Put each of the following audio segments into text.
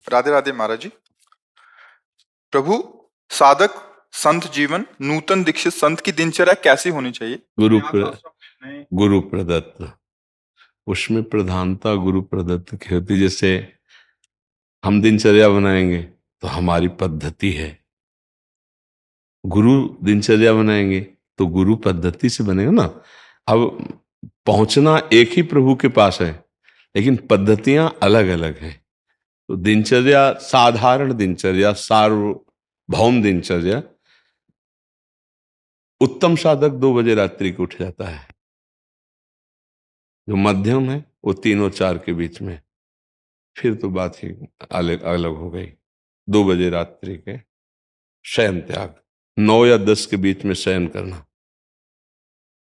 राधे राधे महाराज जी। प्रभु, साधक संत जीवन नूतन दीक्षित संत की दिनचर्या कैसी होनी चाहिए? गुरु प्रदत्त, उसमें प्रधानता गुरु प्रदत्त की होती। जैसे हम दिनचर्या बनाएंगे तो हमारी पद्धति है, गुरु दिनचर्या बनाएंगे तो गुरु पद्धति से बनेगा ना। अब पहुंचना एक ही प्रभु के पास है, लेकिन पद्धतियां अलग अलग हैं। तो दिनचर्या, साधारण दिनचर्या, सार्वभौम दिनचर्या, उत्तम साधक 2 बजे रात्रि को उठ जाता है। जो मध्यम है वो 3 और 4 के बीच में, फिर तो बात ही अलग अलग हो गई। 2 बजे रात्रि के शयन त्याग, 9 या 10 के बीच में शयन करना।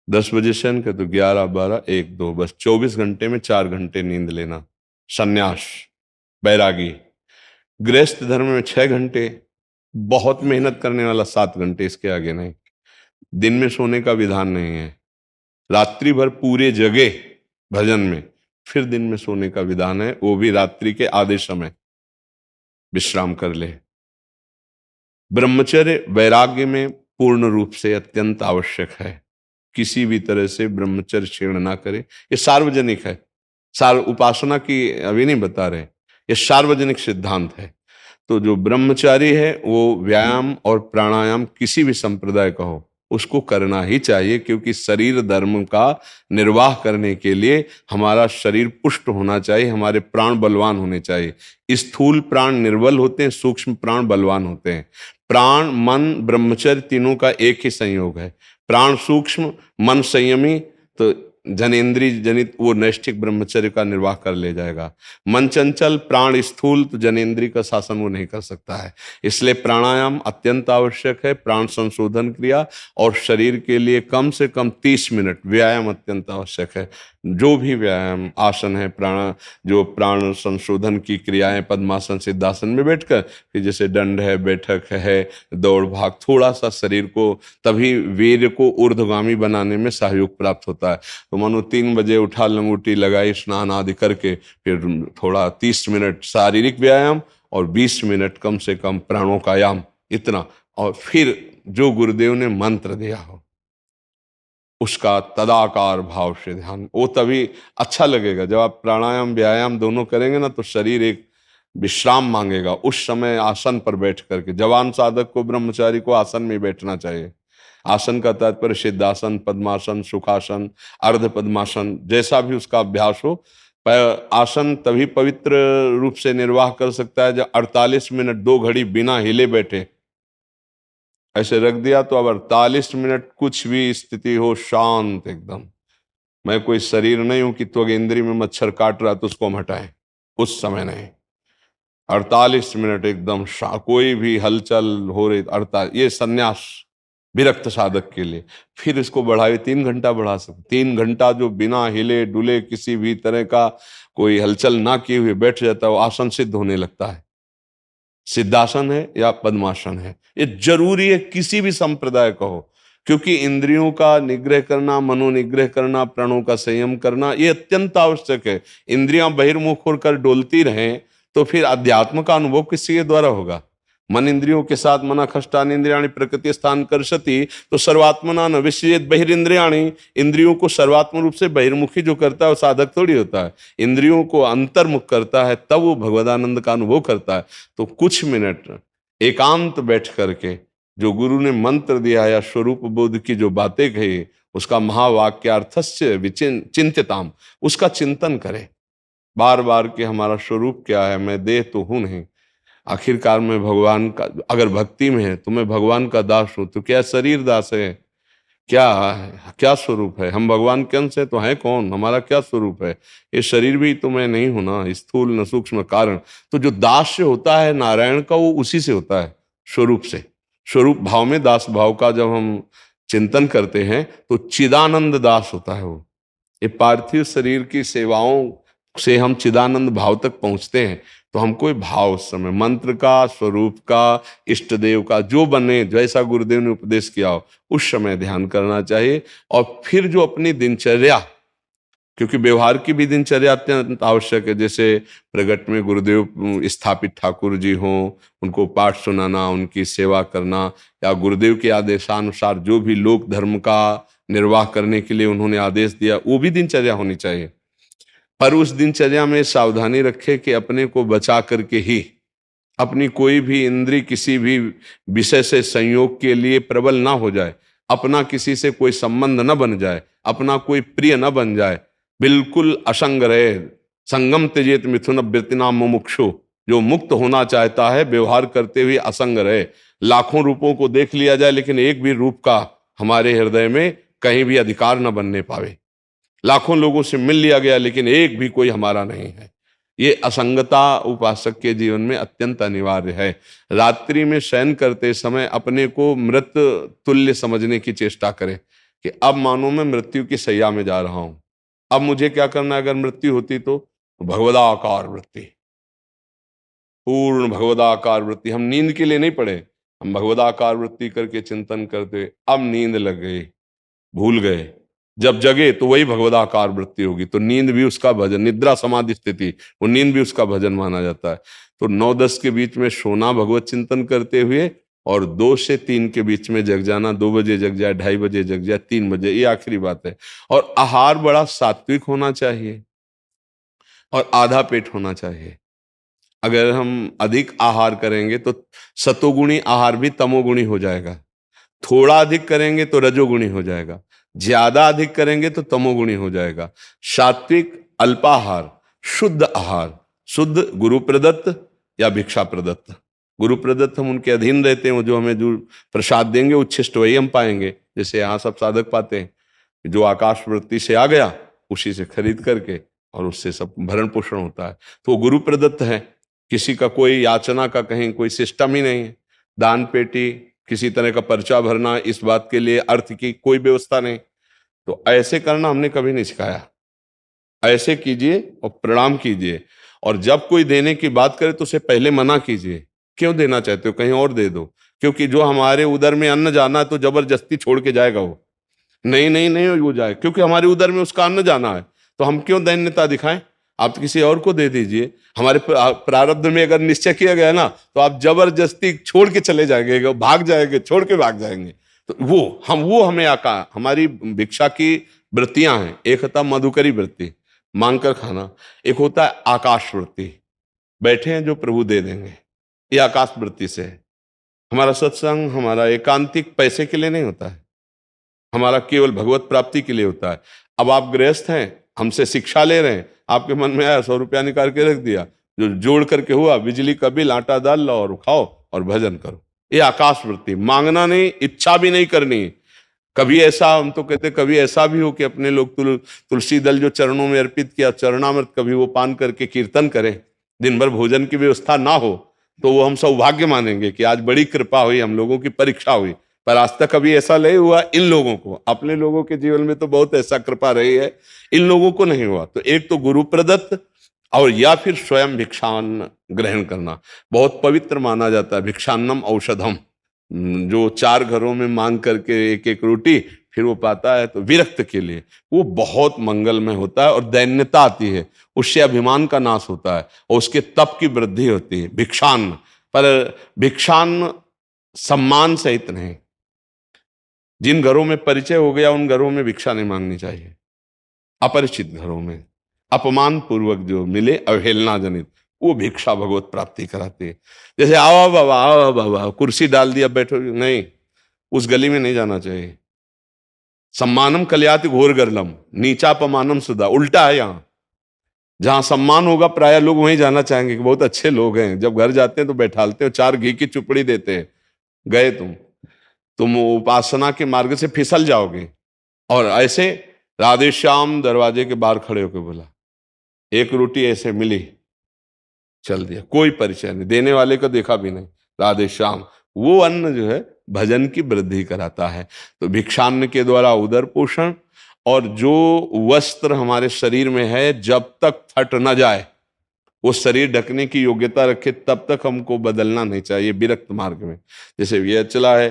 10 बजे शयन कर तो 11, 12, 1, 2, बस 24 घंटे में 4 घंटे नींद लेना। सन्यास, बैरागी। गृहस्थ धर्म में 6 घंटे, बहुत मेहनत करने वाला 7 घंटे, इसके आगे नहीं। दिन में सोने का विधान नहीं है। रात्रि भर पूरे जगे भजन में, फिर दिन में सोने का विधान है, वो भी रात्रि के आधे समय विश्राम कर ले। ब्रह्मचर्य वैराग्य में पूर्ण रूप से अत्यंत आवश्यक है। किसी भी तरह से ब्रह्मचर्य छेड़ ना करे। ये सार्वजनिक है, उपासना की अभी नहीं बता रहे, ये सार्वजनिक सिद्धांत है। तो जो ब्रह्मचारी है वो व्यायाम और प्राणायाम किसी भी संप्रदाय का हो उसको करना ही चाहिए, क्योंकि शरीर धर्म का निर्वाह करने के लिए हमारा शरीर पुष्ट होना चाहिए, हमारे प्राण बलवान होने चाहिए। स्थूल प्राण निर्बल होते हैं, सूक्ष्म प्राण बलवान होते हैं। प्राण, मन, ब्रह्मचर्य तीनों का एक ही संयोग है। प्राण सूक्ष्म, मन संयमी, तो जनेन्द्रिय जनित वो नैष्ठिक ब्रह्मचर्य का निर्वाह कर ले जाएगा। मन चंचल, प्राण स्थूल, तो जनेन्द्रिय का शासन वो नहीं कर सकता है। इसलिए प्राणायाम अत्यंत आवश्यक है, प्राण संशोधन क्रिया, और शरीर के लिए कम से कम 30 मिनट व्यायाम अत्यंत आवश्यक है। जो भी व्यायाम आसन है, जो प्राण संशोधन की क्रियाएं, पद्मासन सिद्धासन में बैठकर, फिर जैसे दंड है, बैठक है, दौड़ भाग, थोड़ा सा शरीर को, तभी वीर्य को ऊर्ध्वगामी बनाने में सहयोग प्राप्त होता है। तो मानो 3 बजे उठा, लंगोटी लगाई, स्नान आदि करके, फिर थोड़ा 30 मिनट शारीरिक व्यायाम और 20 मिनट कम से कम प्राणों का याम, इतना। और फिर जो गुरुदेव ने मंत्र दिया हो उसका तदाकार भाव से ध्यान, वो तभी अच्छा लगेगा। जब आप प्राणायाम व्यायाम दोनों करेंगे ना, तो शरीर एक विश्राम मांगेगा। उस समय आसन पर बैठ करके, जवान साधक को, ब्रह्मचारी को आसन में बैठना चाहिए। आसन का तात्पर्य सिद्धासन, पद्मासन, सुखासन, अर्ध पद्मासन, जैसा भी उसका अभ्यास हो। आसन तभी पवित्र रूप से निर्वाह कर सकता है जब 48 मिनट 2 घड़ी बिना हिले बैठे। ऐसे रख दिया तो अब 48 मिनट कुछ भी स्थिति हो, शांत एकदम। मैं कोई शरीर नहीं हूं कि त्वगेंद्री में मच्छर काट रहा तो उसको हम हटाएं, उस समय नहीं। 48 मिनट एकदम कोई भी हलचल हो रही, 48, ये सन्यास विरक्त साधक के लिए। फिर इसको बढ़ाए 3 घंटा बढ़ा सकते। 3 घंटा जो बिना हिले डुले, किसी भी तरह का कोई हलचल ना किए हुए बैठ जाता है, वो आसन सिद्ध होने लगता है। सिद्धासन है या पद्मासन है, ये जरूरी है किसी भी संप्रदाय का हो, क्योंकि इंद्रियों का निग्रह करना, मनोनिग्रह करना, प्राणों का संयम करना, ये अत्यंत आवश्यक है। इंद्रियां बहिर्मुख होकर डोलती रहें तो फिर अध्यात्म का अनुभव किसके द्वारा होगा? मन इंद्रियों के साथ मना खष्टान इंद्रियाणी प्रकृति स्थान कर्षति, तो सर्वात्मना न विषयेत बहिरिंद्रियाणी। इंद्रियों को सर्वात्म रूप से बहिर्मुखी जो करता है वो साधक थोड़ी होता है। इंद्रियों को अंतर्मुख करता है तब वो भगवदानंद का अनुभव करता है। तो कुछ मिनट एकांत बैठ करके जो गुरु ने मंत्र दिया या स्वरूप बोध की जो बातें कही, उसका महावाक्यार्थस्य विचिंत्यताम, उसका चिंतन करें बार बार कि हमारा स्वरूप क्या है, मैं देह तो हूं नहीं, आखिरकार मैं भगवान का, अगर भक्ति में है तो मैं भगवान का दास हूं, तो क्या शरीर दास है? क्या स्वरूप है? हम भगवान के अंश है तो है कौन? हमारा क्या स्वरूप है? ये शरीर भी तो मैं नहीं हूं ना, स्थूल न सूक्ष्म कारण। तो जो दास से होता है नारायण का, वो उसी से होता है, स्वरूप से। स्वरूप भाव में दास भाव का जब हम चिंतन करते हैं तो चिदानंद दास होता है वो। ये पार्थिव शरीर की सेवाओं से हम चिदानंद भाव तक पहुंचते हैं। तो हमको ये भाव उस समय मंत्र का, स्वरूप का, इष्ट देव का, जो बने, जैसा गुरुदेव ने उपदेश किया हो उस समय ध्यान करना चाहिए। और फिर जो अपनी दिनचर्या क्योंकि व्यवहार की भी दिनचर्या अत्यंत आवश्यक है। जैसे प्रगट में गुरुदेव स्थापित ठाकुर जी हों, उनको पाठ सुनाना, उनकी सेवा करना, या गुरुदेव के आदेशानुसार जो भी लोक धर्म का निर्वाह करने के लिए उन्होंने आदेश दिया, वो भी दिनचर्या होनी चाहिए। पर उस दिनचर्या में सावधानी रखे कि अपने को बचा करके ही, अपनी कोई भी इंद्री किसी भी विषय से संयोग के लिए प्रबल ना हो जाए, अपना किसी से कोई संबंध न बन जाए, अपना कोई प्रिय न बन जाए, बिल्कुल असंग रहे। संगम त्यजेत मिथुन वृत्तिनाम मुमुक्षु, जो मुक्त होना चाहता है व्यवहार करते हुए असंग रहे। लाखों रूपों को देख लिया जाए लेकिन एक भी रूप का हमारे हृदय में कहीं भी अधिकार न बनने पावे। लाखों लोगों से मिल लिया गया लेकिन एक भी कोई हमारा नहीं है। ये असंगता उपासक के जीवन में अत्यंत अनिवार्य है। रात्रि में शयन करते समय अपने को मृत तुल्य समझने की चेष्टा करें कि अब मानो मैं मृत्यु की शैया में जा रहा हूं, अब मुझे क्या करना है। अगर मृत्यु होती तो भगवदाकार वृत्ति, पूर्ण भगवदाकार वृत्ति। हम नींद के लिए नहीं पड़े, हम भगवदाकार वृत्ति करके चिंतन करते, अब नींद लग गई, भूल गए, जब जगे तो वही भगवदाकार वृत्ति होगी। तो नींद भी उसका भजन, निद्रा समाधि स्थिति, वो नींद भी उसका भजन माना जाता है। तो 9-10 के बीच में सोना भगवत चिंतन करते हुए, और 2 से 3 के बीच में जग जाना। 2 बजे जग जाए, 2:30 बजे जग जाए, 3 बजे, ये आखिरी बात है। और आहार बड़ा सात्विक होना चाहिए और आधा पेट होना चाहिए। अगर हम अधिक आहार करेंगे तो सतोगुणी आहार भी तमोगुणी हो जाएगा, थोड़ा अधिक करेंगे तो रजोगुणी हो जाएगा, ज्यादा अधिक करेंगे तो तमोगुणी हो जाएगा। सात्विक अल्पाहार, शुद्ध आहार, शुद्ध गुरु प्रदत्त या भिक्षा प्रदत्त। गुरु प्रदत्त हम उनके अधीन रहते हैं, वो जो हमें जो प्रसाद देंगे उच्छिष्ट वही हम पाएंगे। जैसे यहाँ सब साधक पाते हैं, जो आकाश वृत्ति से आ गया उसी से खरीद करके और उससे सब भरण पोषण होता है। तो वो गुरु प्रदत्त है, किसी का कोई याचना का कहीं कोई सिस्टम ही नहीं है। दान पेटी, किसी तरह का पर्चा भरना, इस बात के लिए अर्थ की कोई व्यवस्था नहीं। तो ऐसे करना हमने कभी नहीं सिखाया। ऐसे कीजिए और प्रणाम कीजिए, और जब कोई देने की बात करे तो उसे पहले मना कीजिए। क्यों देना चाहते हो, कहीं और दे दो। क्योंकि जो हमारे उदर में अन्न जाना है तो जबरदस्ती छोड़ के जाएगा वो। नहीं नहीं नहीं वो जाए, क्योंकि हमारे उदर में उसका अन्न जाना है, तो हम क्यों दैन्यता दिखाएं। आप तो किसी और को दे दीजिए। हमारे प्रारब्ध में अगर निश्चय किया गया ना, तो आप जबरदस्ती छोड़ के चले जाएंगे, भाग जाएंगे, छोड़ के भाग जाएंगे। तो वो हमें आका हमारी भिक्षा की वृत्तियां हैं। एक होता मधुकरी वृत्ति, मांग कर खाना। एक होता है आकाश वृत्ति, बैठे हैं जो प्रभु दे देंगे, ये आकाश वृत्ति से है। हमारा सत्संग, हमारा एकांतिक पैसे के लिए नहीं होता है, हमारा केवल भगवत प्राप्ति के लिए होता है। अब आप गृहस्थ हैं, हमसे शिक्षा ले रहे हैं, आपके मन में आया 100 रुपया निकाल के रख दिया, जो जोड़ करके हुआ, बिजली का बिल, आटा दाल लो और खाओ और भजन करो। ये आकाश वृत्ति, मांगना नहीं, इच्छा भी नहीं करनी। कभी ऐसा, हम तो कहते कभी ऐसा भी हो कि अपने लोग तुलसी दल जो चरणों में अर्पित किया, चरणामृत कभी वो पान करके कीर्तन करें, दिन भर भोजन की व्यवस्था ना हो, तो वो हम सौभाग्य मानेंगे कि आज बड़ी कृपा हुई, हम लोगों की परीक्षा हुई। पर आज तक कभी ऐसा नहीं हुआ इन लोगों को। अपने लोगों के जीवन में तो बहुत ऐसा कृपा रही है, इन लोगों को नहीं हुआ। तो एक तो गुरु प्रदत्त, और या फिर स्वयं भिक्षान्न ग्रहण करना बहुत पवित्र माना जाता है। भिक्षान्नम औषधम, जो 4 घरों में मांग करके एक एक रोटी फिर वो पाता है, तो विरक्त के लिए वो बहुत मंगलमय होता है। और दैन्यता आती है, उससे अभिमान का नाश होता है और उसके तप की वृद्धि होती है। भिक्षान्न, पर भिक्षान्न सम्मान सहित नहीं। जिन घरों में परिचय हो गया उन घरों में भिक्षा नहीं मांगनी चाहिए। अपरिचित घरों में अपमान पूर्वक जो मिले, अवहेलना जनित, वो भिक्षा भगवत प्राप्ति कराती है। जैसे आओ बाबा, आओ बाबा, कुर्सी डाल दिया, बैठो, नहीं, उस गली में नहीं जाना चाहिए। सम्मानम कल्याति घोर गर्लम, नीचापमानम सुधा, उल्टा है। यहाँ जहां सम्मान होगा प्राय लोग वहीं जाना चाहेंगे कि बहुत अच्छे लोग हैं। जब घर जाते हैं तो बैठालते हो, 4 घी की चुपड़ी देते हैं, गए तुम उपासना के मार्ग से फिसल जाओगे। और ऐसे राधे श्याम दरवाजे के बाहर खड़े होकर बोला, एक रोटी ऐसे मिली, चल दिया, कोई परिचय नहीं, देने वाले को देखा भी नहीं, राधे श्याम। वो अन्न जो है भजन की वृद्धि कराता है। तो भिक्षान्न के द्वारा उदर पोषण, और जो वस्त्र हमारे शरीर में है जब तक फट न जाए, वो शरीर ढकने की योग्यता रखे, तब तक हमको बदलना नहीं चाहिए विरक्त मार्ग में। जैसे ये चला है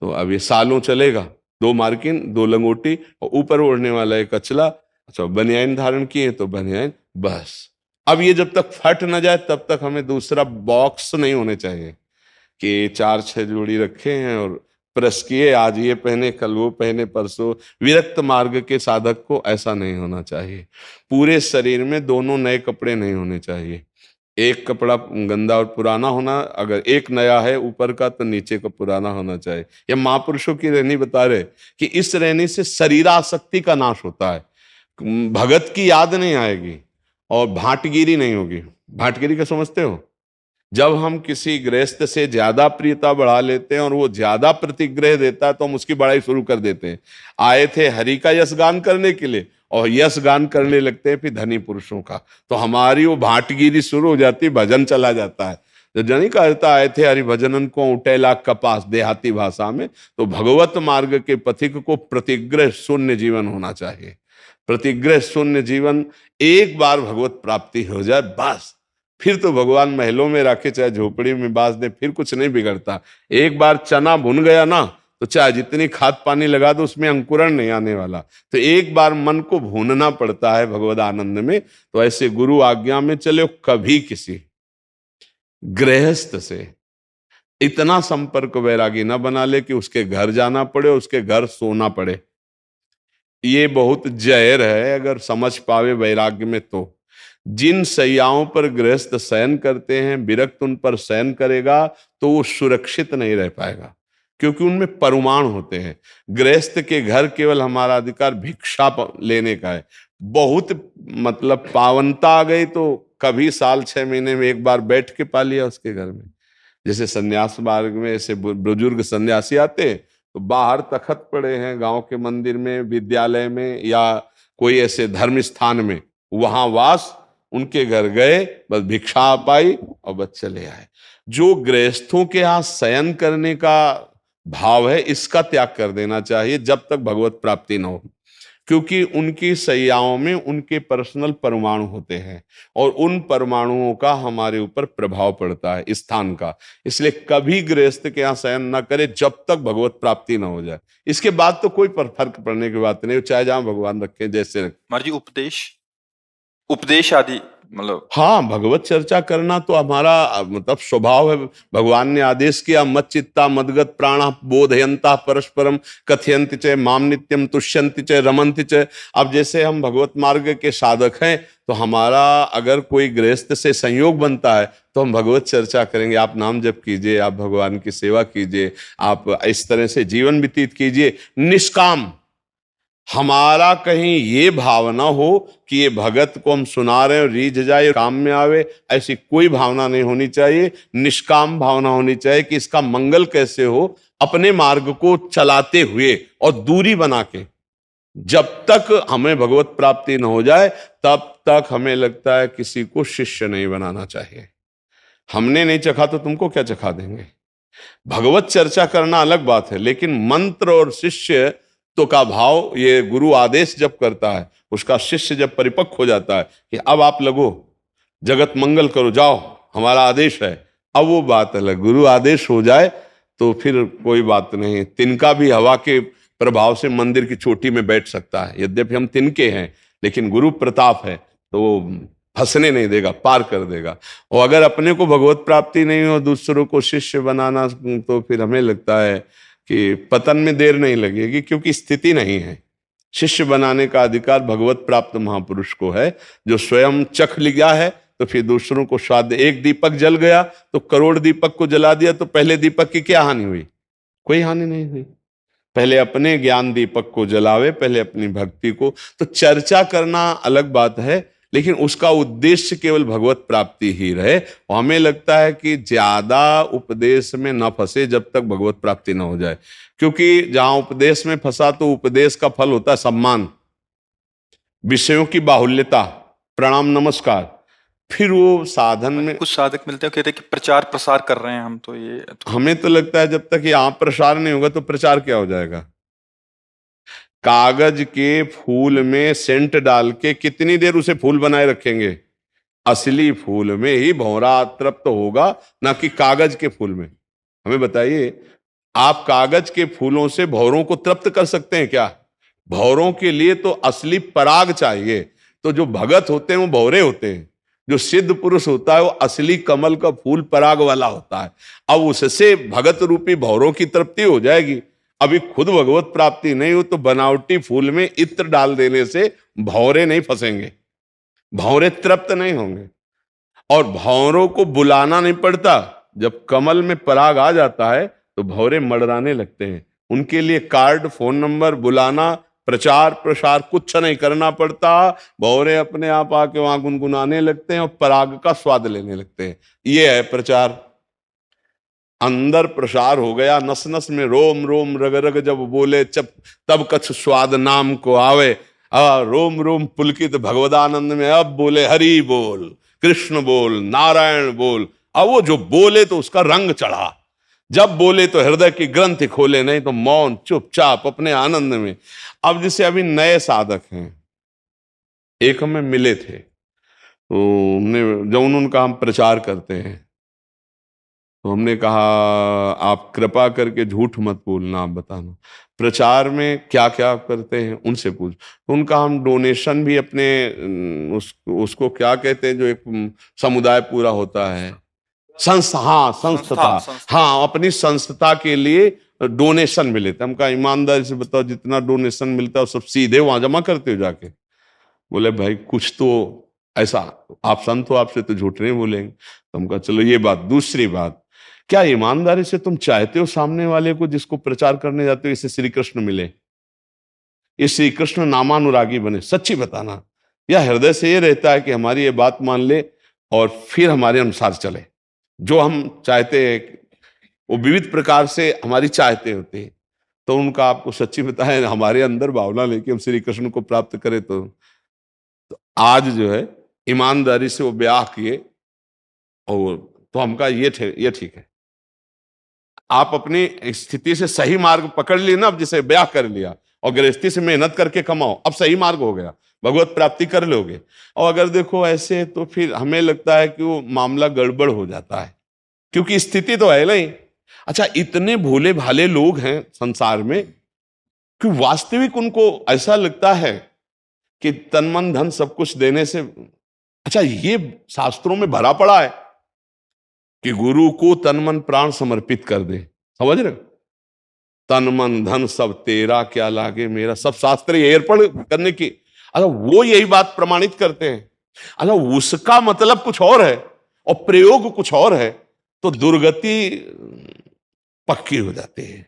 तो अब ये सालों चलेगा, 2 मार्किन, 2 लंगोटी और ऊपर ओढ़ने वाला एक अचला, अच्छा बनियान धारण किए तो बनियान बस। अब ये जब तक फट ना जाए तब तक हमें दूसरा बॉक्स नहीं होने चाहिए कि 4-6 जोड़ी रखे हैं और प्रेस किए, आज ये पहने कल वो पहने परसों। विरक्त मार्ग के साधक को ऐसा नहीं होना चाहिए। पूरे शरीर में दोनों नए कपड़े नहीं होने चाहिए। एक कपड़ा गंदा और पुराना होना, अगर एक नया है ऊपर का तो नीचे का पुराना होना चाहिए। ये महापुरुषों की रहनी बता रहे कि इस रहनी से शरीरासक्ति का नाश होता है, भगत की याद नहीं आएगी और भाटगिरी नहीं होगी। भाटगिरी का समझते हो? जब हम किसी गृहस्थ से ज्यादा प्रियता बढ़ा लेते हैं और वो ज्यादा प्रतिग्रह देता है तो हम उसकी बड़ाई शुरू कर देते हैं। आए थे हरि का यश गान करने के लिए और यश गान करने लगते हैं फिर धनी पुरुषों का, तो हमारी वो भाटगिरी शुरू हो जाती है, भजन चला जाता है। तो जनी कहता आए थे हरि भजनन को उटेला कपास, देहाती भाषा में। तो भगवत मार्ग के पथिक को प्रतिग्रह शून्य जीवन होना चाहिए। प्रतिग्रह शून्य जीवन, एक बार भगवत प्राप्ति हो जाए बस, फिर तो भगवान महलों में रखे चाहे झोपड़ी में बांध दे, फिर कुछ नहीं बिगड़ता। एक बार चना भुन गया ना तो चाहे जितनी खाद पानी लगा दो उसमें अंकुरण नहीं आने वाला। तो एक बार मन को भूनना पड़ता है भगवद आनंद में। तो ऐसे गुरु आज्ञा में चले, कभी किसी गृहस्थ से इतना संपर्क वैरागी न बना ले कि उसके घर जाना पड़े, उसके घर सोना पड़े। ये बहुत जहर है अगर समझ पावे वैराग्य में। तो जिन सैयाओं पर गृहस्थ शयन करते हैं, विरक्त उन पर शयन करेगा तो वो सुरक्षित नहीं रह पाएगा, क्योंकि उनमें परमाणु होते हैं। गृहस्थ के घर केवल हमारा अधिकार भिक्षा लेने का है। बहुत मतलब पावनता आ गई तो कभी साल 6 महीने में एक बार बैठ के पा लिया उसके घर में। जैसे संन्यास मार्ग में ऐसे बुजुर्ग सन्यासी आते तो बाहर तखत पड़े हैं गांव के मंदिर में, विद्यालय में या कोई ऐसे धर्म स्थान में, वहां वास, उनके घर गए, बस भिक्षा पाई और बस चले आए। जो गृहस्थों के यहाँ शयन करने का भाव है इसका त्याग कर देना चाहिए जब तक भगवत प्राप्ति न हो, क्योंकि उनकी सैयाओं में उनके पर्सनल परमाणु होते हैं और उन परमाणुओं का हमारे ऊपर प्रभाव पड़ता है स्थान का। इसलिए कभी गृहस्थ के यहाँ शयन न करे जब तक भगवत प्राप्ति न हो जाए। इसके बाद तो कोई फर्क पड़ने की बात नहीं, चाहे जहां भगवान रखे जैसे रखे। महाराज जी उपदेश आदि मतलब, हाँ, भगवत चर्चा करना तो हमारा मतलब स्वभाव है। भगवान ने आदेश किया मत चित्ता मदगत प्राणा बोधयंता परस्परम कथयंति च माम नित्यम तुष्यंति च रमन्ति च। अब जैसे हम भगवत मार्ग के साधक हैं तो हमारा अगर कोई गृहस्थ से संयोग बनता है तो हम भगवत चर्चा करेंगे। आप नाम जप कीजिए, आप भगवान की सेवा कीजिए, आप इस तरह से जीवन व्यतीत कीजिए निष्काम। हमारा कहीं ये भावना हो कि ये भगत को हम सुना रहे हैं और रीझ जाए काम में आवे, ऐसी कोई भावना नहीं होनी चाहिए। निष्काम भावना होनी चाहिए कि इसका मंगल कैसे हो, अपने मार्ग को चलाते हुए और दूरी बना के। जब तक हमें भगवत प्राप्ति न हो जाए तब तक हमें लगता है किसी को शिष्य नहीं बनाना चाहिए। हमने नहीं चखा तो तुमको क्या चखा देंगे। भगवत चर्चा करना अलग बात है, लेकिन मंत्र और शिष्य तो का भाव ये गुरु आदेश जब करता है, उसका शिष्य जब परिपक्व हो जाता है कि अब आप लगो जगत मंगल करो, जाओ हमारा आदेश है, अब वो बात अलग। गुरु आदेश हो जाए तो फिर कोई बात नहीं। तिनका भी हवा के प्रभाव से मंदिर की चोटी में बैठ सकता है, यद्यपि हम तिनके हैं, लेकिन गुरु प्रताप है तो वो फंसने नहीं देगा, पार कर देगा। और अगर अपने को भगवत प्राप्ति नहीं हो, दूसरों को शिष्य बनाना, तो फिर हमें लगता है कि पतन में देर नहीं लगेगी, क्योंकि स्थिति नहीं है। शिष्य बनाने का अधिकार भगवत प्राप्त महापुरुष को है, जो स्वयं चख लिया है तो फिर दूसरों को स्वाद। एक दीपक जल गया तो करोड़ दीपक को जला दिया, तो पहले दीपक की क्या हानि हुई? कोई हानि नहीं हुई। पहले अपने ज्ञान दीपक को जलावे, पहले अपनी भक्ति को। तो चर्चा करना अलग बात है, लेकिन उसका उद्देश्य केवल भगवत प्राप्ति ही रहे। और हमें लगता है कि ज्यादा उपदेश में न फंसे जब तक भगवत प्राप्ति न हो जाए, क्योंकि जहां उपदेश में फंसा तो उपदेश का फल होता है सम्मान, विषयों की बाहुल्यता, प्रणाम नमस्कार। फिर वो साधन में कुछ साधक मिलते हैं कहते हैं कि प्रचार प्रसार कर रहे हैं हम, तो ये हमें तो लगता है जब तक यहां प्रसार नहीं होगा तो प्रचार क्या हो जाएगा। कागज के फूल में सेंट डाल के कितनी देर उसे फूल बनाए रखेंगे? असली फूल में ही भौरा तृप्त होगा, ना कि कागज के फूल में। हमें बताइए, आप कागज के फूलों से भौरों को तृप्त कर सकते हैं क्या? भौरों के लिए तो असली पराग चाहिए। तो जो भगत होते हैं वो भौरे होते हैं, जो सिद्ध पुरुष होता है वो असली कमल का फूल पराग वाला होता है। अब उससे भगत रूपी भौरों की तृप्ति हो जाएगी। अभी खुद भगवत प्राप्ति नहीं हो तो बनावटी फूल में इत्र डाल देने से भौरे नहीं फंसेंगे, भौरे तृप्त नहीं होंगे। और भौरों को बुलाना नहीं पड़ता, जब कमल में पराग आ जाता है तो भौरे मडराने लगते हैं। उनके लिए कार्ड, फोन नंबर, बुलाना, प्रचार प्रसार कुछ नहीं करना पड़ता। भौरे अपने आप आके वहां गुनगुनाने लगते हैं और पराग का स्वाद लेने लगते हैं। ये है प्रचार। अंदर प्रसार हो गया, नस नस में रोम रोम रग रग जब बोले तब कछ स्वाद नाम को आवे। रोम रोम पुलकित भगवदानंद में अब बोले हरि बोल, कृष्ण बोल, नारायण बोल। अब वो जो बोले तो उसका रंग चढ़ा, जब बोले तो हृदय की ग्रंथि खोले, नहीं तो मौन चुपचाप अपने आनंद में। अब जैसे अभी नए साधक हैं, एक हमें मिले थे तो हमने जब उनका हम प्रचार करते हैं तो हमने कहा आप कृपा करके झूठ मत बोलना, आप बताना प्रचार में क्या क्या करते हैं, उनसे पूछ। तो उनका हम डोनेशन भी अपने उसको क्या कहते हैं जो एक समुदाय पूरा होता है, संस्था, हाँ अपनी संस्था के लिए डोनेशन मिले थे। हम कहा ईमानदारी से बताओ जितना डोनेशन मिलता है सब सीधे वहां जमा करते हो जाके? बोले भाई कुछ तो ऐसा, आप संत हो आपसे तो झूठ नहीं बोलेंगे। तो हम कहा चलो ये बात। दूसरी बात, क्या ईमानदारी से तुम चाहते हो सामने वाले को जिसको प्रचार करने जाते हो इसे श्री कृष्ण मिले, ये श्री कृष्ण नामानुरागी बने? सच्ची बताना, या हृदय से ये रहता है कि हमारी ये बात मान ले और फिर हमारे अनुसार चले, जो हम चाहते हैं वो विविध प्रकार से हमारी चाहते होते हैं। तो उनका आपको सच्ची बताएं, हमारे अंदर भावना लेके हम श्री कृष्ण को प्राप्त करें तो आज जो है ईमानदारी से वो ब्याह किए। और तो हम कहा ये ठीक है, आप अपनी स्थिति से सही मार्ग पकड़ लिए ना, अब जैसे ब्याह कर लिया और गृहस्थी से मेहनत करके कमाओ, अब सही मार्ग हो गया, भगवत प्राप्ति कर लोगे। और अगर देखो ऐसे तो फिर हमें लगता है कि वो मामला गड़बड़ हो जाता है, क्योंकि स्थिति तो है नहीं। अच्छा, इतने भोले भाले लोग हैं संसार में कि वास्तविक उनको ऐसा लगता है कि तन मन धन सब कुछ देने से, अच्छा ये शास्त्रों में भरा पड़ा है कि गुरु को तन मन प्राण समर्पित कर दे, समझ रहे? तन मन धन सब तेरा क्या लागे मेरा, सब शास्त्र अर्पण करने की। अच्छा वो यही बात प्रमाणित करते हैं। अच्छा उसका मतलब कुछ और है और प्रयोग कुछ और है, तो दुर्गति पक्की हो जाती है।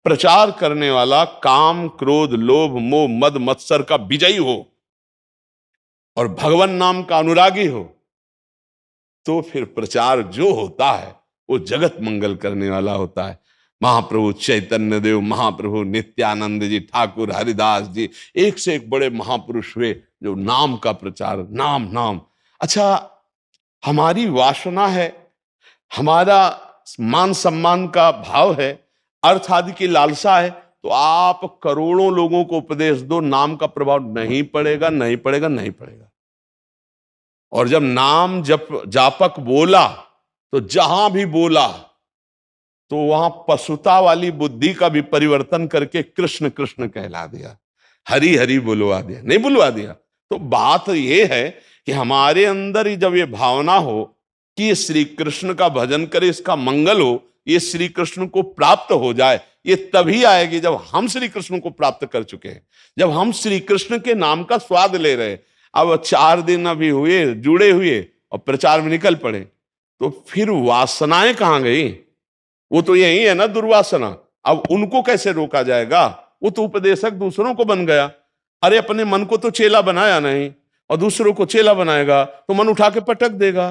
प्रचार करने वाला काम क्रोध लोभ मोह मद मत्सर का विजयी हो और भगवान नाम का अनुरागी हो, तो फिर प्रचार जो होता है वो जगत मंगल करने वाला होता है। महाप्रभु चैतन्य देव, महाप्रभु नित्यानंद जी, ठाकुर हरिदास जी, एक से एक बड़े महापुरुष हुए जो नाम का प्रचार, नाम नाम। अच्छा हमारी वासना है, हमारा मान सम्मान का भाव है, अर्थ आदि की लालसा है, तो आप करोड़ों लोगों को उपदेश दो, नाम का प्रभाव नहीं पड़ेगा, नहीं पड़ेगा, नहीं पड़ेगा। और जब नाम जप जापक बोला तो जहां भी बोला तो वहां पशुता वाली बुद्धि का भी परिवर्तन करके कृष्ण कृष्ण कहला दिया, हरि हरि बुलवा दिया, नहीं बुलवा दिया। तो बात यह है कि हमारे अंदर ही जब ये भावना हो कि ये श्री कृष्ण का भजन करे, इसका मंगल हो, ये श्री कृष्ण को प्राप्त हो जाए, ये तभी आएगी जब हम श्री कृष्ण को प्राप्त कर चुके हैं, जब हम श्री कृष्ण के नाम का स्वाद ले रहे। अब 4 दिन अभी हुए जुड़े हुए और प्रचार में निकल पड़े, तो फिर वासनाएं कहां गई? वो तो यही है ना दुर्वासना। अब उनको कैसे रोका जाएगा? वो तो उपदेशक दूसरों को बन गया। अरे अपने मन को तो चेला बनाया नहीं और दूसरों को चेला बनाएगा तो मन उठा के पटक देगा।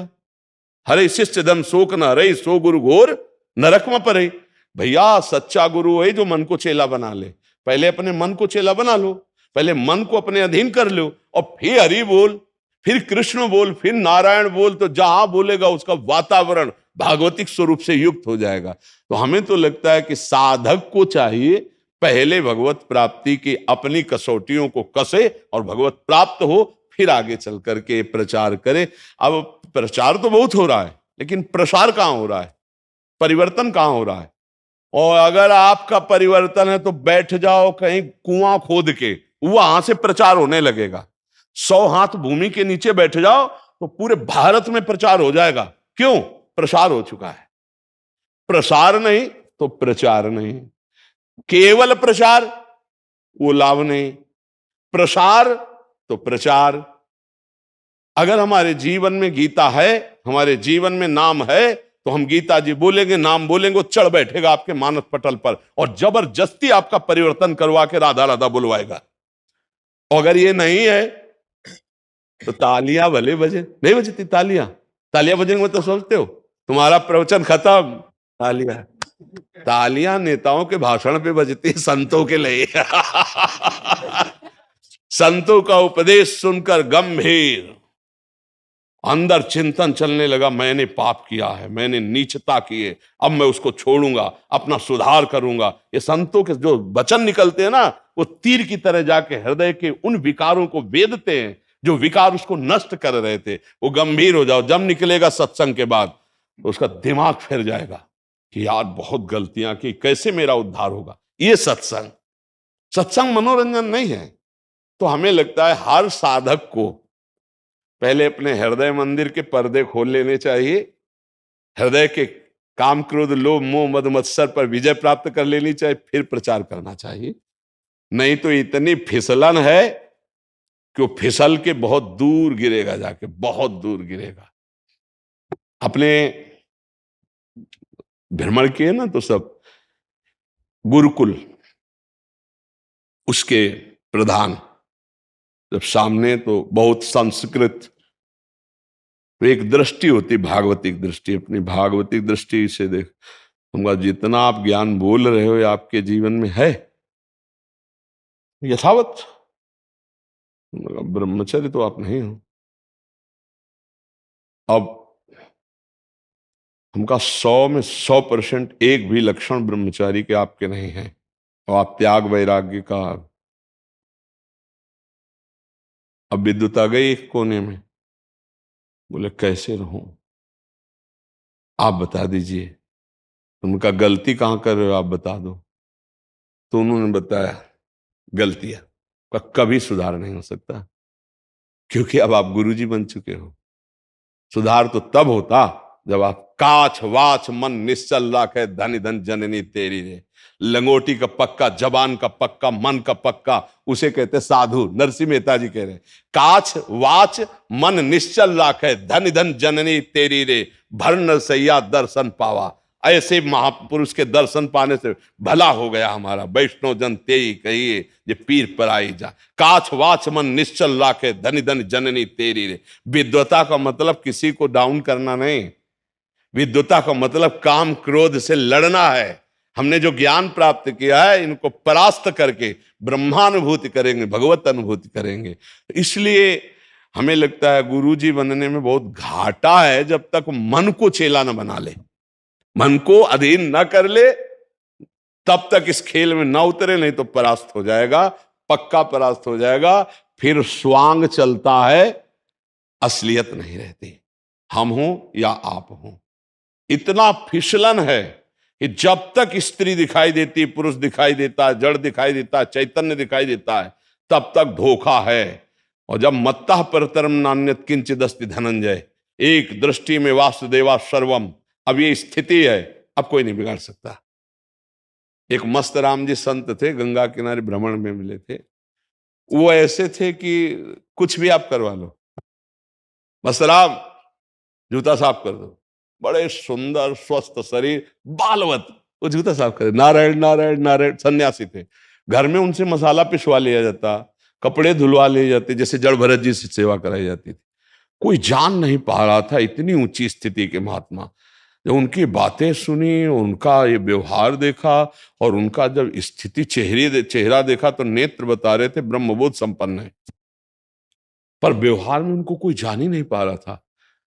हरे शिष्य दम शोक न रही, सो गुरु घोर नरक में पड़े। भैया सच्चा गुरु है जो मन को चेला बना ले। पहले अपने मन को चेला बना लो, पहले मन को अपने अधीन कर लो और फिर हरि बोल, फिर कृष्ण बोल, फिर नारायण बोल, तो जहां बोलेगा उसका वातावरण भागवतिक स्वरूप से युक्त हो जाएगा। तो हमें तो लगता है कि साधक को चाहिए पहले भगवत प्राप्ति की अपनी कसौटियों को कसे और भगवत प्राप्त हो, फिर आगे चल करके प्रचार करे। अब प्रचार तो बहुत हो रहा है, लेकिन प्रसार कहां हो रहा है, परिवर्तन कहां हो रहा है? और अगर आपका परिवर्तन है तो बैठ जाओ कहीं कुआं खोद के, वहां से प्रचार होने लगेगा। 100 हाथ भूमि के नीचे बैठ जाओ तो पूरे भारत में प्रचार हो जाएगा। क्यों? प्रसार हो चुका है। प्रसार नहीं तो प्रचार नहीं। केवल प्रचार वो लाभ नहीं, प्रसार तो प्रचार। अगर हमारे जीवन में गीता है, हमारे जीवन में नाम है, तो हम गीता जी बोलेंगे, नाम बोलेंगे, वो चढ़ बैठेगा आपके मानस पटल पर और जबरदस्ती आपका परिवर्तन करवा के राधा राधा बुलवाएगा। और अगर ये नहीं है तो तालियां भले बजे, नहीं बजती तालियां, तालियां बजेंगे तो सोचते हो तुम्हारा प्रवचन खत्म। तालियां, तालियां नेताओं के भाषण पे बजती है, संतों के लिए। संतों का उपदेश सुनकर गंभीर अंदर चिंतन चलने लगा, मैंने पाप किया है, मैंने नीचता की है, अब मैं उसको छोड़ूंगा, अपना सुधार करूंगा। ये संतों के जो वचन निकलते हैं ना, वो तीर की तरह जाके हृदय के उन विकारों को वेदते हैं जो विकार उसको नष्ट कर रहे थे। वो गंभीर हो जाओ, जब निकलेगा सत्संग के बाद तो उसका दिमाग फिर जाएगा कि यार बहुत गलतियां की, कैसे मेरा उद्धार होगा। ये सत्संग, सत्संग मनोरंजन नहीं है। तो हमें लगता है हर साधक को पहले अपने हृदय मंदिर के पर्दे खोल लेने चाहिए, हृदय के काम क्रोध लोभ मोह मद मत्सर पर विजय प्राप्त कर लेनी चाहिए, फिर प्रचार करना चाहिए। नहीं तो इतनी फिसलन है कि वो फिसल के बहुत दूर गिरेगा, जाके बहुत दूर गिरेगा। अपने भ्रमण किए ना तो सब गुरुकुल, उसके प्रधान जब सामने तो बहुत संस्कृत, तो एक दृष्टि होती भागवतिक दृष्टि, अपनी भागवतिक दृष्टि से देख, तुमका जितना आप ज्ञान बोल रहे हो आपके जीवन में है यथावत? ब्रह्मचर्य तो आप नहीं हो। अब हमका 100 में 100% एक भी लक्षण ब्रह्मचारी के आपके नहीं है, और आप त्याग वैराग्य का, अब विद्युत आ गई एक कोने में, बोले कैसे रहूं, आप बता दीजिए। उनका गलती कहां कर रहे हो आप बता दो। तो उन्होंने बताया गलतियां का कभी सुधार नहीं हो सकता, क्योंकि अब आप गुरुजी बन चुके हो। सुधार तो तब होता जब आप काछ वाच मन निश्चल राखे, धन धन जननी तेरी रे। लंगोटी का पक्का, जबान का पक्का, मन का पक्का, उसे कहते साधु। नरसिंह मेहता जी कह रहे काछ वाच मन निश्चल राखे, धन धन जननी तेरी रे, भर नरसैया दर्शन पावा। ऐसे महापुरुष के दर्शन पाने से भला हो गया हमारा। वैष्णव जन तेई कहिए ये पीर पर आई जा, काछ वाच मन निश्चल राखे, धन धन जननी तेरी रे। विद्वता का मतलब किसी को डाउन करना नहीं, विद्वता का मतलब काम क्रोध से लड़ना है। हमने जो ज्ञान प्राप्त किया है इनको परास्त करके ब्रह्मानुभूति करेंगे, भगवत अनुभूति करेंगे। इसलिए हमें लगता है गुरुजी बनने में बहुत घाटा है जब तक मन को चेला न बना ले, मन को अधीन न कर ले, तब तक इस खेल में ना उतरे, नहीं तो परास्त हो जाएगा, पक्का परास्त हो जाएगा। फिर स्वांग चलता है, असलियत नहीं रहती, हम हूं या आप हूं। इतना फिसलन है कि जब तक स्त्री दिखाई देती, पुरुष दिखाई देता है, जड़ दिखाई देता है, चैतन्य दिखाई देता है, तब तक धोखा है। और जब मत्तः परतरम नान्यत् किंचिदस्ति धनंजय, एक दृष्टि में वासुदेवा सर्वम, अब ये स्थिति है, अब कोई नहीं बिगाड़ सकता। एक मस्त राम जी संत थे, गंगा किनारे भ्रमण में मिले थे। वो ऐसे थे कि कुछ भी आप करवा लो, मस्त राम जूता साफ कर दो, बड़े सुंदर स्वस्थ शरीर, बालवत, वो जूता साफ करे। नारायण नारायण नारायण, सन्यासी थे। घर में उनसे मसाला पिसवा लिया जाता, कपड़े धुलवा लिए जाते, जैसे जड़ भरत जी से सेवा कराई जाती थी। कोई जान नहीं पा रहा था, इतनी ऊंची स्थिति के महात्मा। जब उनकी बातें सुनी, उनका ये व्यवहार देखा और उनका जब स्थिति चेहरा देखा, तो नेत्र बता रहे थे ब्रह्मबोध संपन्न है, पर व्यवहार में उनको कोई जान ही नहीं पा रहा था।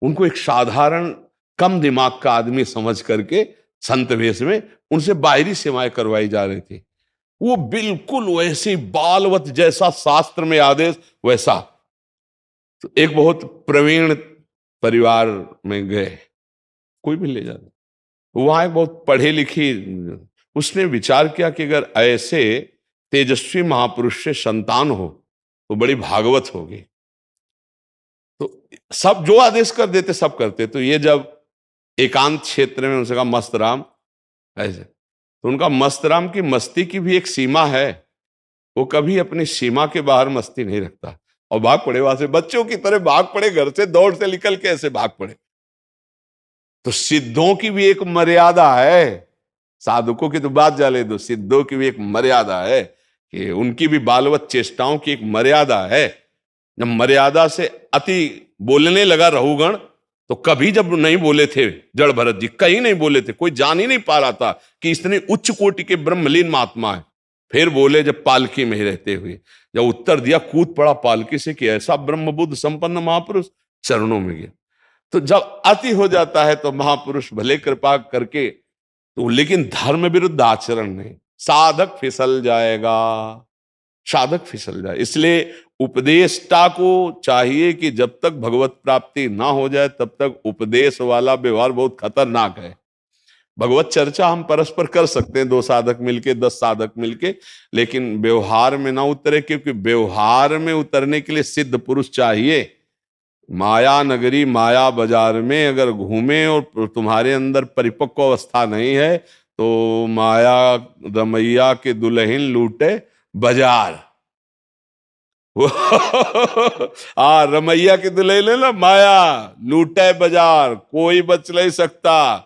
उनको एक साधारण कम दिमाग का आदमी समझ करके संत वेश में उनसे बाहरी सेवाएं करवाई जा रही थी। वो बिल्कुल वैसी बालवत, जैसा शास्त्र में आदेश वैसा। तो एक बहुत प्रवीण परिवार में गए, कोई भी ले जाते, वहां एक बहुत पढ़े लिखी, उसने विचार किया कि अगर ऐसे तेजस्वी महापुरुष से संतान हो तो बड़ी भागवत होगी। तो सब जो आदेश कर देते सब करते। तो ये जब एकांत क्षेत्र में उनसे कहा मस्त राम ऐसे, तो उनका मस्त राम की मस्ती की भी एक सीमा है, वो कभी अपनी सीमा के बाहर मस्ती नहीं रखता। और भाग पड़े वहां से, बच्चों की तरह भाग पड़े, घर से दौड़ से निकल के ऐसे भाग पड़े। तो सिद्धों की भी एक मर्यादा है, साधुकों की तो बात जाने दो, सिद्धों की भी एक मर्यादा है कि उनकी भी बालवत चेष्टाओं की एक मर्यादा है। जब मर्यादा से अति बोलने लगा रहुगण, तो कभी जब नहीं बोले थे जड़ भरत जी, कहीं नहीं बोले थे, कोई जान ही नहीं पा रहा था कि इतने उच्च कोटि के ब्रह्मलीन महात्मा है। फिर बोले जब पालकी में ही रहते हुए, जब उत्तर दिया कूद पड़ा पालकी से कि ऐसा ब्रह्म बुद्ध संपन्न महापुरुष चरणों में गया। तो जब अति हो जाता है तो महापुरुष भले कृपा करके, तो लेकिन धर्म विरुद्ध आचरण नहीं, साधक फिसल जाएगा, साधक फिसल जाए। इसलिए उपदेष्टा को चाहिए कि जब तक भगवत प्राप्ति ना हो जाए तब तक उपदेश वाला व्यवहार बहुत खतरनाक है। भगवत चर्चा हम परस्पर कर सकते हैं, 2 साधक मिलके, 10 साधक मिलके, लेकिन व्यवहार में ना उतरे, क्योंकि व्यवहार में उतरने के लिए सिद्ध पुरुष चाहिए। माया नगरी माया बाजार में अगर घूमे और तुम्हारे अंदर परिपक्व अवस्था नहीं है तो माया रमैया के दुल्हन लूटे बाजार। रमैया के दुल्हन है ना, माया लूटे बाजार, कोई बच नहीं सकता।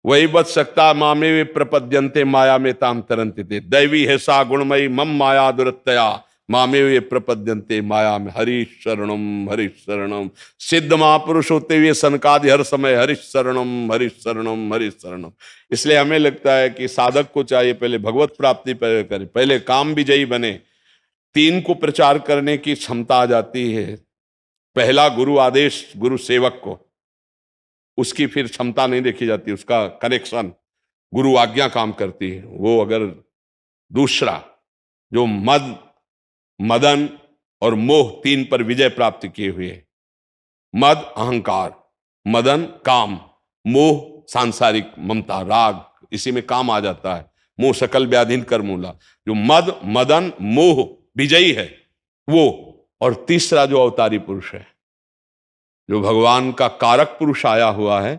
वही बच सकता मामे वे प्रपद्यंते माया में ताम तरंते थे, दैवी है सा गुणमयी मम माया दुरत्तया मामे वे प्रपद्यंते माया में हरि शरणम हरि शरणम। सिद्ध महापुरुष होते हुए सनकादि हर समय हरि शरणम हरि शरणम हरि शरणम। इसलिए हमें लगता है कि साधक को चाहिए पहले भगवत प्राप्ति पहले करे, पहले काम विजयी बने, 3 को प्रचार करने की क्षमता आ जाती है। पहला गुरु आदेश गुरु सेवक को, उसकी फिर क्षमता नहीं देखी जाती, उसका कनेक्शन गुरु आज्ञा काम करती है वो। अगर दूसरा जो मदन और मोह 3 पर विजय प्राप्त किए हुए, मद अहंकार, मदन काम, मोह सांसारिक ममता राग, इसी में काम आ जाता है, मोह सकल व्याधिन कर मूला। जो मद मदन मोह विजयी है वो, और तीसरा जो अवतारी पुरुष है, जो भगवान का कारक पुरुष आया हुआ है,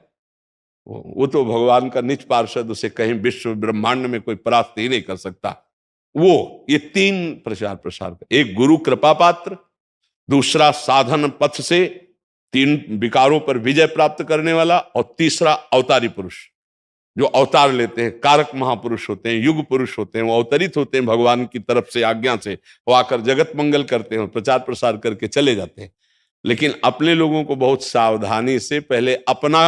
वो तो भगवान का निज पार्षद, उसे कहीं विश्व ब्रह्मांड में कोई परास्त ही नहीं कर सकता। वो ये 3 प्रचार प्रसार, एक गुरु कृपा पात्र, दूसरा साधन पथ से 3 विकारों पर विजय प्राप्त करने वाला, और तीसरा अवतारी पुरुष जो अवतार लेते हैं, कारक महापुरुष होते हैं, युग पुरुष होते हैं, वो अवतरित होते हैं भगवान की तरफ से आज्ञा से, वो आकर जगत मंगल करते हैं, प्रचार प्रसार करके चले जाते हैं। लेकिन अपने लोगों को बहुत सावधानी से पहले अपना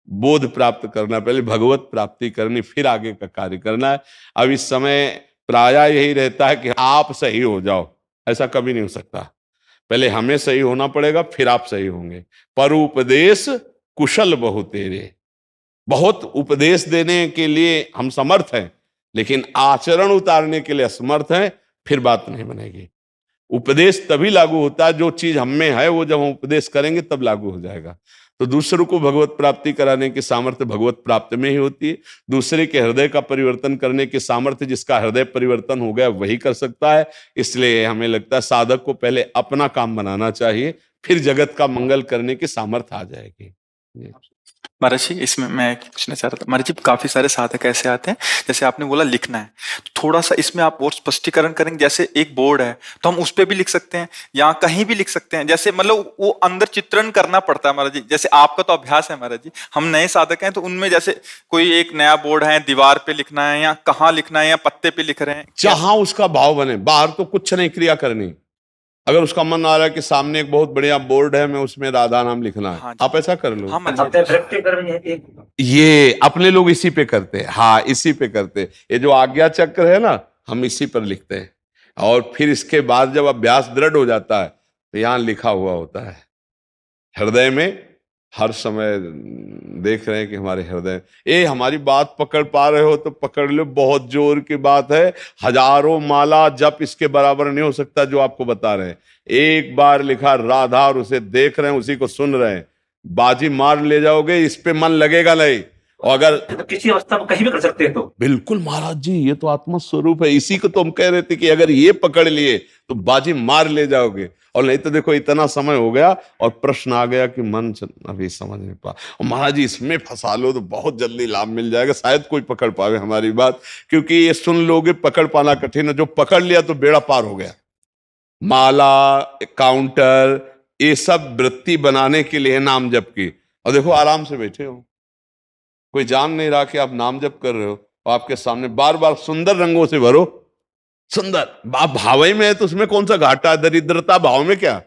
बोध प्राप्त करना, पहले भगवत प्राप्ति करनी, फिर आगे का कार्य करना है। अब इस समय प्रायः यही रहता है कि आप सही हो जाओ, ऐसा कभी नहीं हो सकता। पहले हमें सही होना पड़ेगा, फिर आप सही होंगे। पर उपदेश कुशल बहु तेरे, बहुत उपदेश देने के लिए हम समर्थ हैं, लेकिन आचरण उतारने के लिए असमर्थ हैं, फिर बात नहीं बनेगी। उपदेश तभी लागू होता है, जो चीज हम में है वो जब हम उपदेश करेंगे तब लागू हो जाएगा। तो दूसरों को भगवत प्राप्ति कराने की सामर्थ्य भगवत प्राप्ति में ही होती है। दूसरे के हृदय का परिवर्तन करने की सामर्थ्य जिसका हृदय परिवर्तन हो गया वही कर सकता है। इसलिए हमें लगता है साधक को पहले अपना काम बनाना चाहिए, फिर जगत का मंगल करने की सामर्थ्य आ जाएगी। महाराज जी, इसमें मैं पूछना चाह रहा था, महाराज जी काफी सारे साधक ऐसे आते हैं, जैसे आपने बोला लिखना है, थोड़ा सा इसमें आप और स्पष्टीकरण करेंगे। जैसे एक बोर्ड है तो हम उस पे भी लिख सकते हैं या कहीं भी लिख सकते हैं, जैसे मतलब वो अंदर चित्रण करना पड़ता है महाराज जी। जैसे आपका तो अभ्यास है महाराज जी, हम नए साधक हैं तो उनमें जैसे कोई एक नया बोर्ड है, दीवार पे लिखना है या कहाँ लिखना है या पत्ते पे लिख रहे हैं, जहां उसका भाव बने, बाहर तो कुछ नहीं क्रिया करनी। अगर उसका मन आ रहा है कि सामने एक बहुत बढ़िया बोर्ड है, मैं उसमें राधा नाम लिखना है, हाँ आप ऐसा कर लो। हाँ, ये अपने लोग इसी पे करते हैं, हाँ इसी पे करते हैं। ये जो आज्ञा चक्र है ना, हम इसी पर लिखते हैं, और फिर इसके बाद जब अभ्यास दृढ़ हो जाता है तो यहाँ लिखा हुआ होता है हृदय में। हर समय देख रहे हैं कि हमारे हृदय, हमारी बात पकड़ पा रहे हो तो पकड़ लो, बहुत जोर की बात है, हजारों माला जप इसके बराबर नहीं हो सकता जो आपको बता रहे हैं। एक बार लिखा राधा और उसे देख रहे हैं, उसी को सुन रहे हैं, बाजी मार ले जाओगे, इस पे मन लगेगा नहीं। और अगर तो किसी अवस्था में कहीं भी कर सकते हैं तो बिल्कुल महाराज जी, ये तो आत्मा स्वरूप है। इसी को तो हम कह रहे थे कि अगर ये पकड़ लिए तो बाजी मार ले जाओगे, और नहीं तो देखो इतना समय हो गया और प्रश्न आ गया कि मन अभी समझ नहीं पा। और महाराज जी इसमें फंसा लो तो बहुत जल्दी लाभ मिल जाएगा, शायद कोई पकड़ पावे हमारी बात, क्योंकि ये सुन लोगे पकड़ पाना कठिन है। जो पकड़ लिया तो बेड़ा पार हो गया। माला, काउंटर, ये सब वृत्ति बनाने के लिए है नाम जप की। और देखो आराम से बैठे हो, कोई जान नहीं रहा कि आप नाम जप कर रहे हो, और आपके सामने बार बार सुंदर रंगों से भरो, सुंदर आप भाव ही में है तो उसमें कौन सा घाटा है, दरिद्रता भाव में क्या।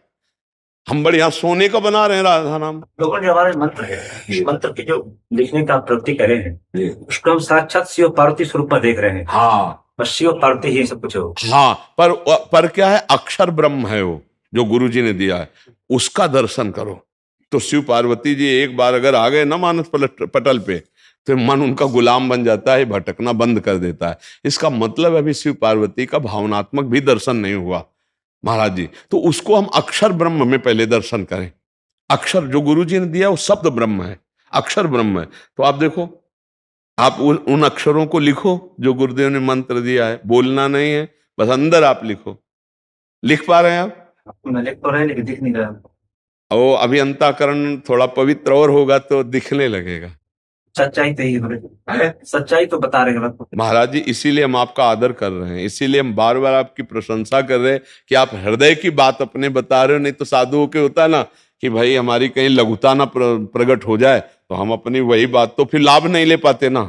हम बढ़िया सोने का बना रहे हैं राधा नाम। लोगों ने हमारे मंत्र है, इस मंत्र की जो लिखने का प्रवृत्ति करे हैं उसको हम साक्षात शिव पार्वती स्वरूप में देख रहे हैं। हाँ बस शिव पार्वती ही सब कुछ हो। हाँ, पर क्या है, अक्षर ब्रह्म है वो जो गुरु जी ने दिया है, उसका दर्शन करो। तो शिव पार्वती जी एक बार अगर आ गए ना मानस पटल पे, तो मन उनका गुलाम बन जाता है, भटकना बंद कर देता है। इसका मतलब अभी शिव पार्वती का भावनात्मक भी दर्शन नहीं हुआ महाराज जी। तो उसको हम अक्षर ब्रह्म में पहले दर्शन करें। अक्षर जो गुरु जी ने दिया वो शब्द ब्रह्म है, अक्षर ब्रह्म है। तो आप देखो, आप उन अक्षरों को लिखो जो गुरुदेव ने मंत्र दिया है, बोलना नहीं है, बस अंदर आप लिखो। लिख पा रहे हैं आप? मैं लिख तो रहे लेकिन दिख नहीं रहा। वो अभी अंतःकरण थोड़ा पवित्र और होगा तो दिखने लगेगा। सच्चाई तो ही है, सच्चाई तो बता रहे हैं महाराज जी, इसीलिए हम आपका आदर कर रहे हैं, इसीलिए हम बार बार आपकी प्रशंसा कर रहे हैं कि आप हृदय की बात अपने बता रहे हो। नहीं तो साधुओं के होता है ना कि भाई हमारी कहीं लघुता ना प्रकट हो जाए, तो हम अपनी वही बात, तो फिर लाभ नहीं ले पाते ना,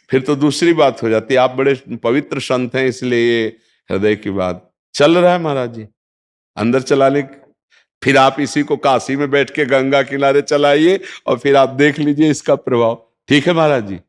फिर तो दूसरी बात हो जाती है। आप बड़े पवित्र संत हैं, इसलिए ये हृदय की बात चल रहा है महाराज जी, अंदर चलाने। फिर आप इसी को काशी में बैठ के गंगा किनारे चलाइए और फिर आप देख लीजिए इसका प्रभाव। ठीक है महाराज जी,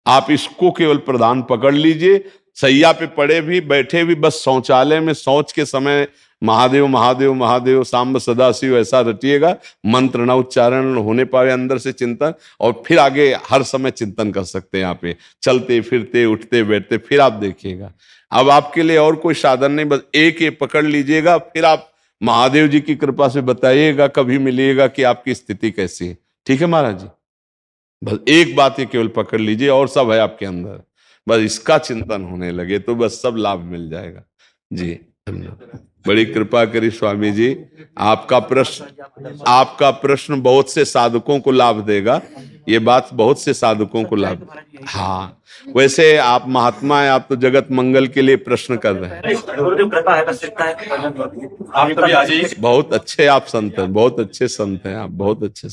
आप इसको केवल प्रधान पकड़ लीजिए। सैया पे पड़े भी बैठे भी बस शौचालय में शौच के समय महादेव महादेव महादेव सांब सदाशिव ऐसा रटिएगा, मंत्र ना उच्चारण होने पाए अंदर से चिंतन, और फिर आगे हर समय चिंतन कर सकते हैं। यहाँ पे चलते फिरते उठते बैठते, फिर आप देखिएगा। अब आपके लिए और कोई साधन नहीं, बस एक ये पकड़ लीजिएगा, फिर आप महादेव जी की कृपा से बताइएगा कभी मिलिएगा कि आपकी स्थिति कैसी है। ठीक है महाराज जी, बस एक बात ये केवल पकड़ लीजिए, और सब है आपके अंदर, बस इसका चिंतन होने लगे तो बस सब लाभ मिल जाएगा जी। बड़ी कृपा करी स्वामी जी, आपका प्रश्न बहुत से साधकों को लाभ देगा, ये बात बहुत से साधकों को लाभ। हाँ, वैसे आप महात्मा हैं, आप तो जगत मंगल के लिए प्रश्न कर रहे हैं। कृपा है, बस इतना है। आप कभी आ जाइए। बहुत अच्छे आप संत हैं, बहुत अच्छे संत हैं आप, बहुत अच्छे।